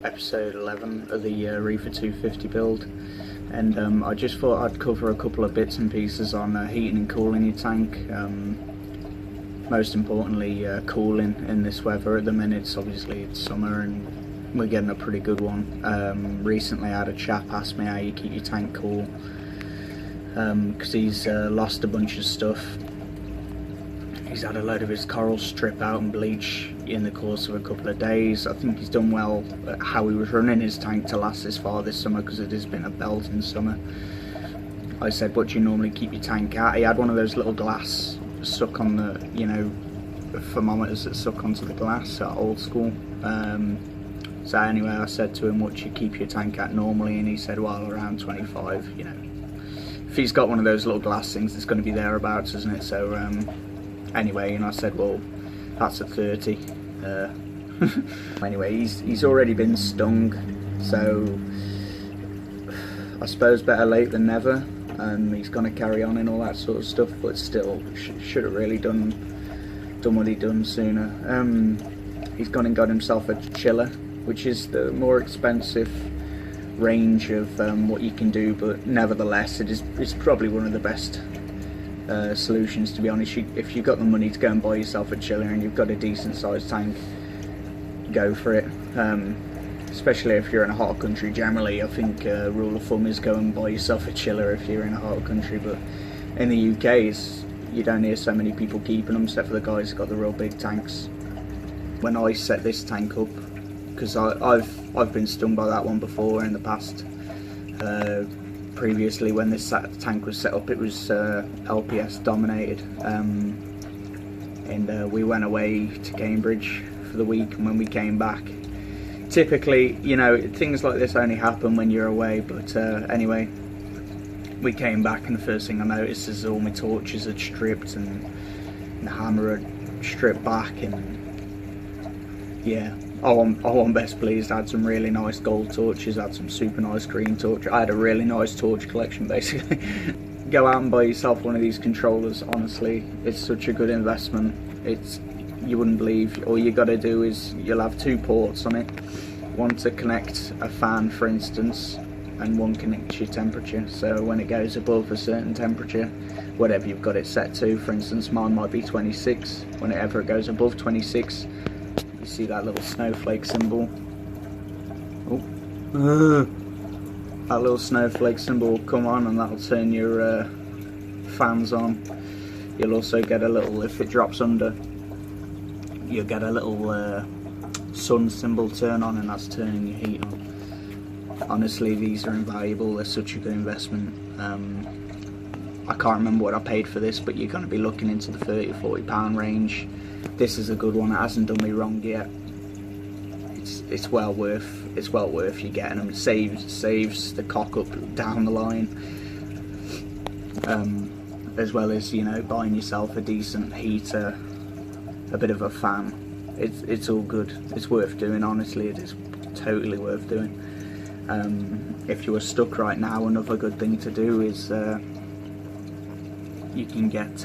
Episode 11 of the Reefer 250 build, and I just thought I'd cover a couple of bits and pieces on heating and cooling your tank. Most importantly, cooling in this weather at the minute. Obviously it's summer and we're getting a pretty good one. Recently I had a chap ask me how you keep your tank cool, because he's lost a bunch of stuff. He's had a load of his corals strip out and bleach in the course of a couple of days. I think he's done well at how he was running his tank to last this far this summer, because it has been a belting summer. I said, what do you normally keep your tank at? He had one of those little glass stuck on the, you know, the thermometers that suck onto the glass, old school. So anyway, I said to him, what do you keep your tank at normally? And he said, well, around 25, you know. If he's got one of those little glass things, it's going to be thereabouts, isn't it? So anyway, and I said, well, that's a 30. Anyway, he's already been stung, so I suppose better late than never. He's going to carry on and all that sort of stuff, but still, should have really done what he done sooner. He's gone and got himself a chiller, which is the more expensive range of what you can do, but nevertheless, it's probably one of the best solutions, to be honest. If you've got the money to go and buy yourself a chiller and you've got a decent sized tank, go for it. Especially if you're in a hot country. Generally, I think rule of thumb is go and buy yourself a chiller if you're in a hot country, but in the UK you don't hear so many people keeping them, except for the guys who've got the real big tanks. When I set this tank up, because I've been stung by that one before in the past. Previously, when this tank was set up, it was LPS dominated, and we went away to Cambridge for the week, and when we came back, typically, you know, things like this only happen when you're away, but anyway, we came back and the first thing I noticed is all my torches had stripped and the hammer had stripped back, and yeah, I wasn't best pleased. I had some really nice gold torches, I had some super nice green torches. I had a really nice torch collection, basically. Go out and buy yourself one of these controllers, honestly. It's such a good investment. You wouldn't believe. All you got to do is, you'll have two ports on it. One to connect a fan, for instance, and one connects your temperature. So when it goes above a certain temperature, whatever you've got it set to, for instance, mine might be 26. Whenever it goes above 26, you see that little snowflake symbol. Oh, that little snowflake symbol will come on, and that'll turn your fans on. You'll also get a little, if it drops under, you'll get a little sun symbol turn on, and that's turning your heat on. Honestly, these are invaluable. They're such a good investment. I can't remember what I paid for this, but you're going to be looking into the £30 or £40 range. This is a good one. It hasn't done me wrong yet. It's well worth you getting them. It saves the cock up down the line, as well as, you know, buying yourself a decent heater, a bit of a fan. It's all good. It's worth doing, honestly. It is totally worth doing. If you are stuck right now, another good thing to do is you can get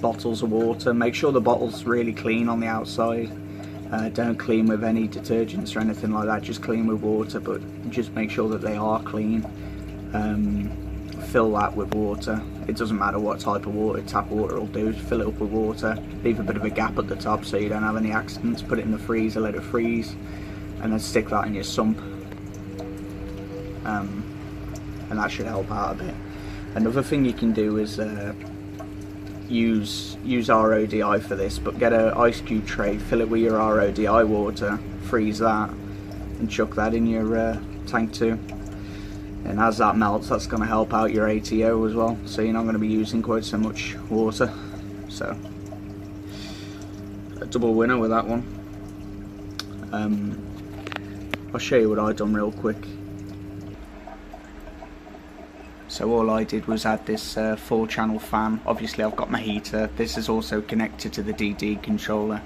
bottles of water. Make sure the bottle's really clean on the outside. Don't clean with any detergents or anything like that, just clean with water, but just make sure that they are clean. Fill that with water. It doesn't matter what type of water, tap water will do. Fill it up with water, leave a bit of a gap at the top so you don't have any accidents. Put it in the freezer, let it freeze, and then stick that in your sump, and that should help out a bit. Another thing you can do is use RODI for this, but get an ice cube tray, fill it with your RODI water, freeze that, and chuck that in your tank too. And as that melts, that's going to help out your ATO as well, so you're not going to be using quite so much water. So a double winner with that one. I'll show you what I've done real quick. So all I did was add this 4-channel fan. Obviously I've got my heater. This is also connected to the DD controller.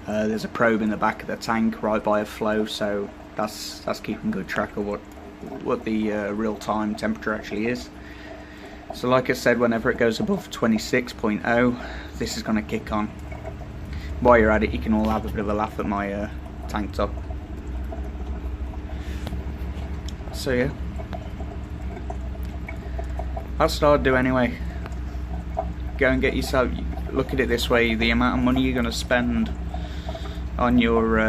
There's a probe in the back of the tank right by a flow, so that's keeping good track of what the real-time temperature actually is. So like I said, whenever it goes above 26.0, this is going to kick on. While you're at it, you can all have a bit of a laugh at my tank top. So yeah, that's what I'd do anyway. Go and get yourself, look at it this way, the amount of money you're going to spend on your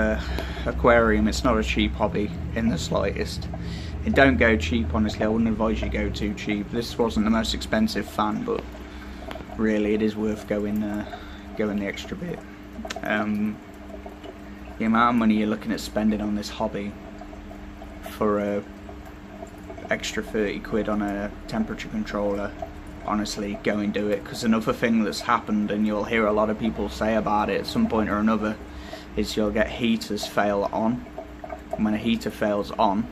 aquarium, it's not a cheap hobby in the slightest. It don't go cheap, honestly. I wouldn't advise you go too cheap. This wasn't the most expensive fan, but really it is worth going the extra bit. The amount of money you're looking at spending on this hobby for a extra 30 quid on a temperature controller, honestly, go and do it. Because another thing that's happened, and you'll hear a lot of people say about it at some point or another, is you'll get heaters fail on. And when a heater fails on,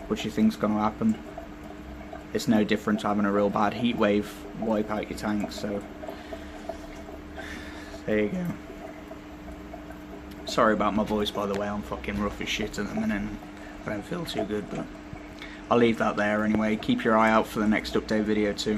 what do you think's going to happen? It's no different to having a real bad heat wave wipe out your tank. So there you go. Sorry about my voice, by the way. I'm fucking rough as shit at the minute. I don't feel too good, but I'll leave that there anyway. Keep your eye out for the next update video too.